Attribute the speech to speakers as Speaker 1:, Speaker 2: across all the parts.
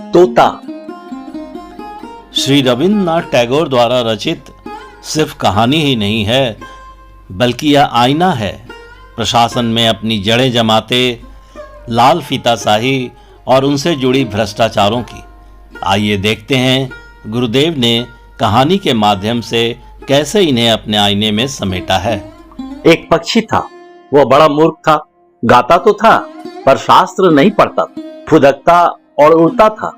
Speaker 1: तोता।
Speaker 2: श्री रविन्द्रनाथ टैगोर द्वारा रचित सिर्फ कहानी ही नहीं है, बल्कि यह आईना है प्रशासन में अपनी जड़ें जमाते लाल फीताशाही और उनसे जुड़ी भ्रष्टाचारों की। आइए देखते हैं गुरुदेव ने कहानी के माध्यम से कैसे इन्हें अपने आईने में समेटा है।
Speaker 1: एक पक्षी था, वह बड़ा मूर्ख था। गाता तो था पर शास्त्र नहीं पढ़ता, फुदकता और उड़ता था,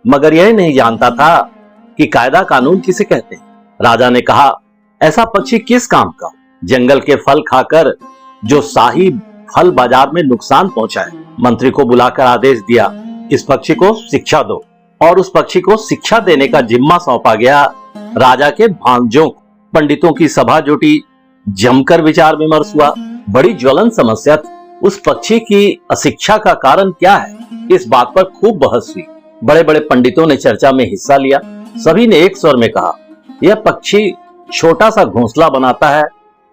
Speaker 1: मगर यह नहीं जानता था कि कायदा कानून किसे कहते हैं। राजा ने कहा, ऐसा पक्षी किस काम का, जंगल के फल खाकर जो शाही फल बाजार में नुकसान पहुंचाए। मंत्री को बुलाकर आदेश दिया, इस पक्षी को शिक्षा दो, और उस पक्षी को शिक्षा देने का जिम्मा सौंपा गया राजा के भांजों को। पंडितों की सभा जुटी, जमकर विचार विमर्श हुआ। बड़ी ज्वलन समस्या थी, उस पक्षी की अशिक्षा का कारण क्या है, इस बात पर खूब बहस हुई। बड़े बड़े पंडितों ने चर्चा में हिस्सा लिया। सभी ने एक स्वर में कहा, यह पक्षी छोटा सा घोंसला बनाता है,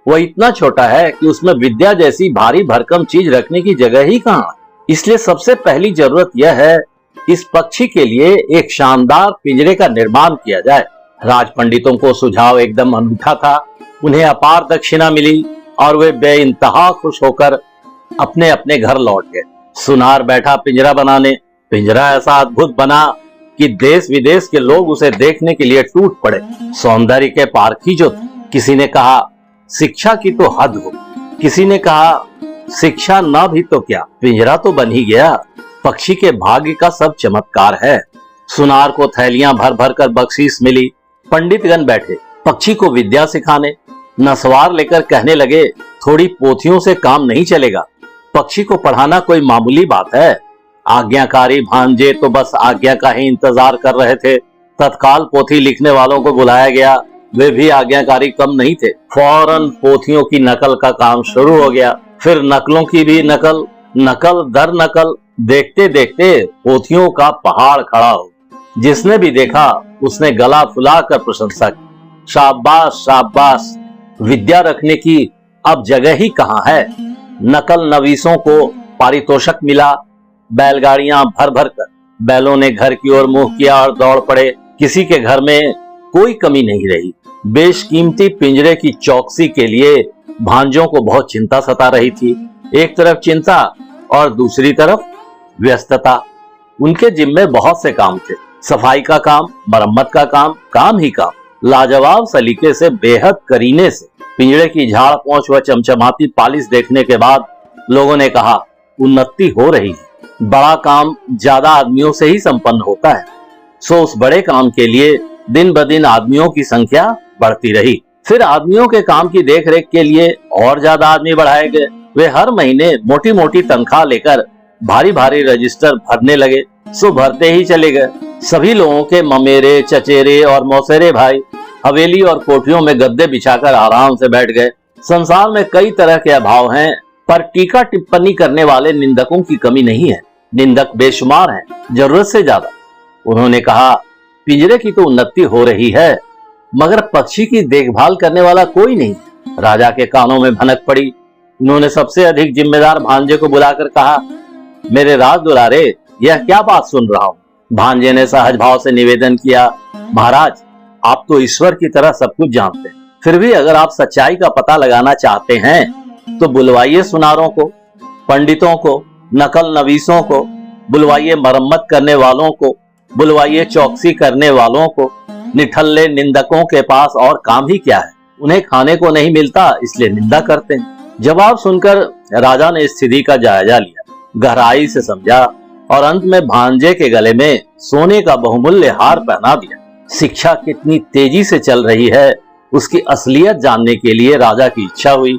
Speaker 1: वह इतना छोटा है कि उसमें विद्या जैसी भारी भरकम चीज रखने की जगह ही कहां है। इसलिए सबसे पहली जरूरत यह है, इस पक्षी के लिए एक शानदार पिंजरे का निर्माण किया जाए। राज पंडितों को सुझाव एकदम अनूठा था। उन्हें अपार दक्षिणा मिली और वे बेइंतहा खुश होकर अपने अपने घर लौट गए। सुनार बैठा पिंजरा बनाने। पिंजरा ऐसा अद्भुत बना कि देश विदेश के लोग उसे देखने के लिए टूट पड़े। सौंदर्य के पारखी जो थे। किसी ने कहा, शिक्षा की तो हद हो, किसी ने कहा, शिक्षा न भी तो क्या, पिंजरा तो बन ही गया। पक्षी के भाग्य का सब चमत्कार है। सुनार को थैलियां भर भर कर बख्शीश मिली। पंडितगण बैठे पक्षी को विद्या सिखाने। नसवार लेकर कहने लगे, थोड़ी पोथियों से काम नहीं चलेगा, पक्षी को पढ़ाना कोई मामूली बात है। आज्ञाकारी भांजे तो बस आज्ञा का ही इंतजार कर रहे थे। तत्काल पोथी लिखने वालों को बुलाया गया, वे भी आज्ञाकारी कम नहीं थे। फौरन पोथियों की नकल का काम शुरू हो गया, फिर नकलों की भी नकल, नकल दर नकल। देखते देखते पोथियों का पहाड़ खड़ा हो। जिसने भी देखा उसने गला फुलाकर प्रशंसा की, शाबाश शाबाश, विद्या रखने की अब जगह ही कहां है। नकल नवीसों को पारितोषक मिला। बैलगाड़ियां भर भर कर बैलों ने घर की ओर मुंह किया और दौड़ पड़े। किसी के घर में कोई कमी नहीं रही। बेशकीमती पिंजरे की चौकसी के लिए भांजों को बहुत चिंता सता रही थी। एक तरफ चिंता और दूसरी तरफ व्यस्तता। उनके जिम्मे बहुत से काम थे, सफाई का काम, मरम्मत का काम ही काम। लाजवाब सलीके से, बेहद करीने से पिंजरे की झाड़ पोंछ व चमचमाती पालिश देखने के बाद लोगों ने कहा, उन्नति हो रही है। बड़ा काम ज्यादा आदमियों से ही संपन्न होता है। सो उस बड़े काम के लिए दिन ब दिन आदमियों की संख्या बढ़ती रही। फिर आदमियों के काम की देखरेख के लिए और ज्यादा आदमी बढ़ाए गए। वे हर महीने मोटी मोटी तनख्वाह लेकर भारी भारी रजिस्टर भरने लगे। सो भरते ही चले गए। सभी लोगों के ममेरे, चचेरे और मौसेरे भाई हवेली और कोठरियों में गद्दे बिछाकर आराम से बैठ गए। संसार में कई तरह के अभाव हैं, पर टीका टिप्पणी करने वाले निंदकों की कमी नहीं है। निंदक बेशुमार हैं, जरूरत से ज्यादा। उन्होंने कहा, पिंजरे की तो उन्नति हो रही है, मगर पक्षी की देखभाल करने वाला कोई नहीं। राजा के कानों में भनक पड़ी। उन्होंने सबसे अधिक जिम्मेदार भांजे को बुलाकर कहा, मेरे राज दुलारे, यह क्या बात सुन रहा हूँ। भांजे ने सहज भाव से निवेदन किया, महाराज, आप तो ईश्वर की तरह सब कुछ जानते हैं, फिर भी अगर आप सच्चाई का पता लगाना चाहते हैं तो बुलवाइए सुनारों को, पंडितों को, नकल नवीसों को, बुलवाइए मरम्मत करने वालों को, बुलवाइए चौकसी करने वालों को। निठल्ले निंदकों के पास और काम ही क्या है, उन्हें खाने को नहीं मिलता इसलिए निंदा करते हैं। जवाब सुनकर राजा ने स्थिति का जायजा लिया, गहराई से समझा और अंत में भांजे के गले में सोने का बहुमूल्य हार पहना दिया। शिक्षा कितनी तेजी से चल रही है, उसकी असलियत जानने के लिए राजा की इच्छा हुई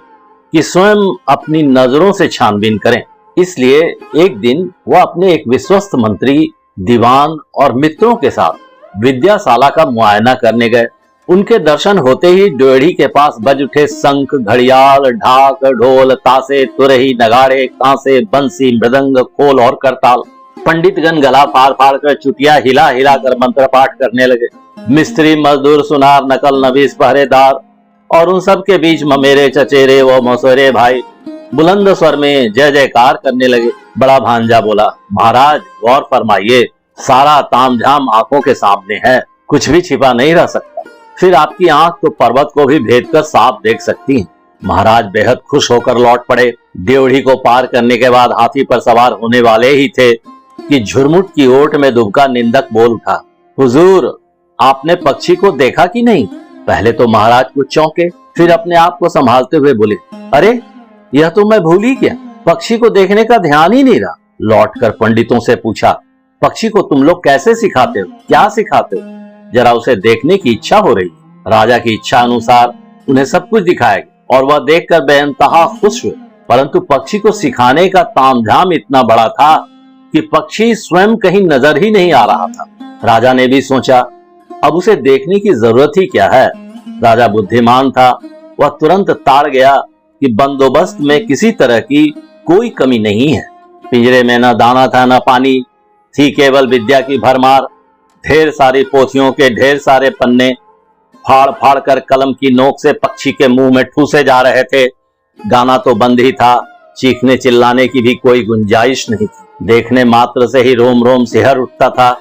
Speaker 1: कि स्वयं अपनी नजरों से छानबीन करें। इसलिए एक दिन वह अपने एक विश्वस्त मंत्री, दीवान और मित्रों के साथ विद्याशाला का मुआयना करने गए। उनके दर्शन होते ही ड्योढ़ी के पास बज उठे शंख, घड़ियाल, ढाक, ढोल, तासे, तुरही, नगाड़े, कांसे, बंसी, मृदंग, खोल और करताल। पंडितगण गला फाड़ फाड़ कर, चुटिया हिला हिला कर मंत्र पाठ करने लगे। मिस्त्री, मजदूर, सुनार, नकल नवीस, पहरेदार और उन सब के बीच ममेरे, चचेरे व मौसेरे भाई बुलंद स्वर में जय जयकार करने लगे। बड़ा भांजा बोला, महाराज गौर फरमाइए, सारा तामझाम आंखों के सामने है, कुछ भी छिपा नहीं रह सकता। फिर आपकी आंख तो पर्वत को भी भेद कर साफ देख सकती है। महाराज बेहद खुश होकर लौट पड़े। ड्योढ़ी को पार करने के बाद हाथी पर सवार होने वाले ही थे कि झुरमुट की ओट में दुबका निंदक बोल उठा, हुजूर, आपने पक्षी को देखा कि नहीं? पहले तो महाराज कुछ चौंके, फिर अपने आप को संभालते हुए बोले, अरे यह तो मैं भूल ही गया, पक्षी को देखने का ध्यान ही नहीं रहा। लौटकर पंडितों से पूछा, पक्षी को तुम लोग कैसे सिखाते हो, क्या सिखाते हो? जरा उसे देखने की इच्छा हो रही। राजा की इच्छा अनुसार उन्हें सब कुछ दिखाया गया और वह देखकर बेइंतहा खुश हुए। परंतु पक्षी को सिखाने का तामझाम इतना बड़ा था कि पक्षी स्वयं कहीं नजर ही नहीं आ रहा था। राजा ने भी सोचा, अब उसे देखने की जरूरत ही क्या है। राजा बुद्धिमान था, वह तुरंत ताड़ गया कि बंदोबस्त में किसी तरह की कोई कमी नहीं है। पिंजरे में न दाना था न पानी, थी केवल विद्या की भरमार। ढेर सारी पोथियों के ढेर सारे पन्ने फाड़ फाड़ कर कलम की नोक से पक्षी के मुंह में ठूसे जा रहे थे। गाना तो बंद ही था, चीखने चिल्लाने की भी कोई गुंजाइश नहीं थी। देखने मात्र से ही रोम रोम सिहर उठता था।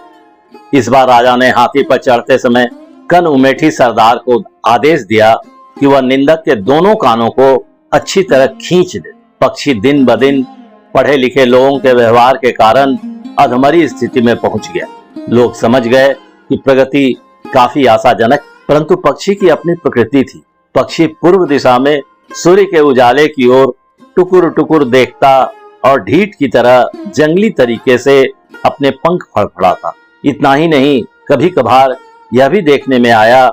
Speaker 1: इस बार राजा ने हाथी पर चढ़ते समय कन उमेठी सरदार को आदेश दिया कि वह निंदक के दोनों कानों को अच्छी तरह खींच दे। पक्षी दिन ब दिन पढ़े लिखे लोगों के व्यवहार के कारण अधमरी स्थिति में पहुंच गया। लोग समझ गए कि प्रगति काफी आशाजनक, परंतु पक्षी की अपनी प्रकृति थी। पक्षी पूर्व दिशा में सूर्य के उजाले की ओर टुकुर टुकुर देखता और ढीठ की तरह जंगली तरीके से अपने पंख फड़फड़ाता। इतना ही नहीं, कभी कभार यह भी देखने में आया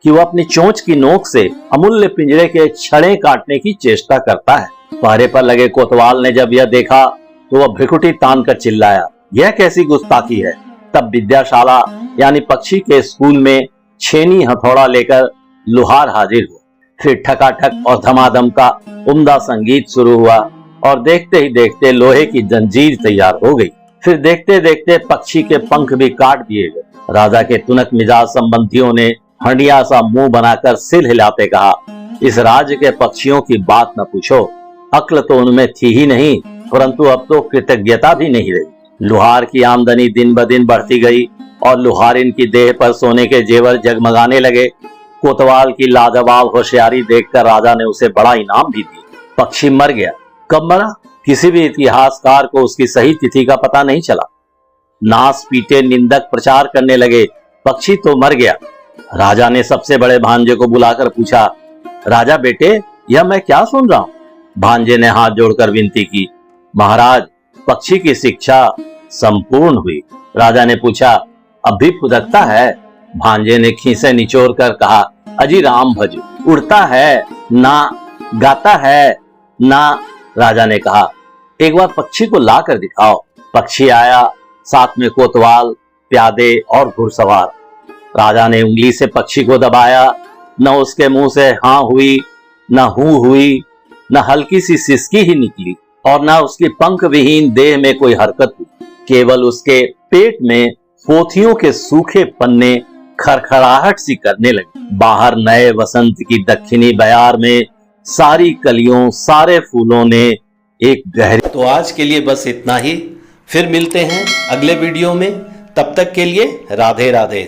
Speaker 1: कि वह अपनी चोंच की नोक से अमूल्य पिंजरे के छड़े काटने की चेष्टा करता है। पहरे पर लगे कोतवाल ने जब यह देखा तो वह भ्रिकुटी तान कर चिल्लाया, यह कैसी गुस्ताखी है। तब विद्याशाला यानी पक्षी के स्कूल में छेनी हथौड़ा लेकर लुहार हाजिर हुआ। फिर ठकाठक और धमाधम का उम्दा संगीत शुरू हुआ और देखते ही देखते लोहे की जंजीर तैयार हो गई। फिर देखते देखते पक्षी के पंख भी काट दिए गए। राजा के तुनक मिजाज संबंधियों ने हंडिया सा मुंह बनाकर सिर हिलाते कहा, इस राज्य के पक्षियों की बात न पूछो, अक्ल तो उनमें थी ही नहीं, परंतु अब तो कृतज्ञता भी नहीं रही। लुहार की आमदनी दिन ब दिन बढ़ती गई और लुहारिन की देह पर सोने के जेवर जगमगाने लगे। कोतवाल की लाजवाब होशियारी देखकर राजा ने उसे बड़ा इनाम भी दिया। पक्षी मर गया। कब मरा, किसी भी इतिहासकार को उसकी सही तिथि का पता नहीं चला। नास पीटे निंदक प्रचार करने लगे, पक्षी तो मर गया। राजा ने सबसे बड़े भांजे को बुलाकर पूछा, राजा बेटे, यह मैं क्या सुन रहा हूं? भांजे ने हाथ जोड़कर विनती की, महाराज, पक्षी की शिक्षा संपूर्ण हुई। राजा ने पूछा, अब भी फुदकता है? भांजे ने खीसे निचोड़ कर कहा, अजी राम भजू, उड़ता है ना, गाता है ना। राजा ने कहा, एक बार पक्षी को ला कर दिखाओ। पक्षी आया, साथ में कोतवाल, प्यादे और घुड़सवार। राजा ने उंगली से पक्षी को दबाया। न उसके मुंह से हाँ हुई, न हूं हुई, न हल्की सी सिसकी ही निकली और न उसकी पंख विहीन देह में कोई हरकत हुई। केवल उसके पेट में पोथियों के सूखे पन्ने खरखराहट सी करने लगे। बाहर नए वसंत की दक्षिणी बयार में सारी कलियों, सारे फूलों ने एक गहरी।
Speaker 2: तो आज के लिए बस इतना ही, फिर मिलते हैं अगले वीडियो में। तब तक के लिए राधे राधे।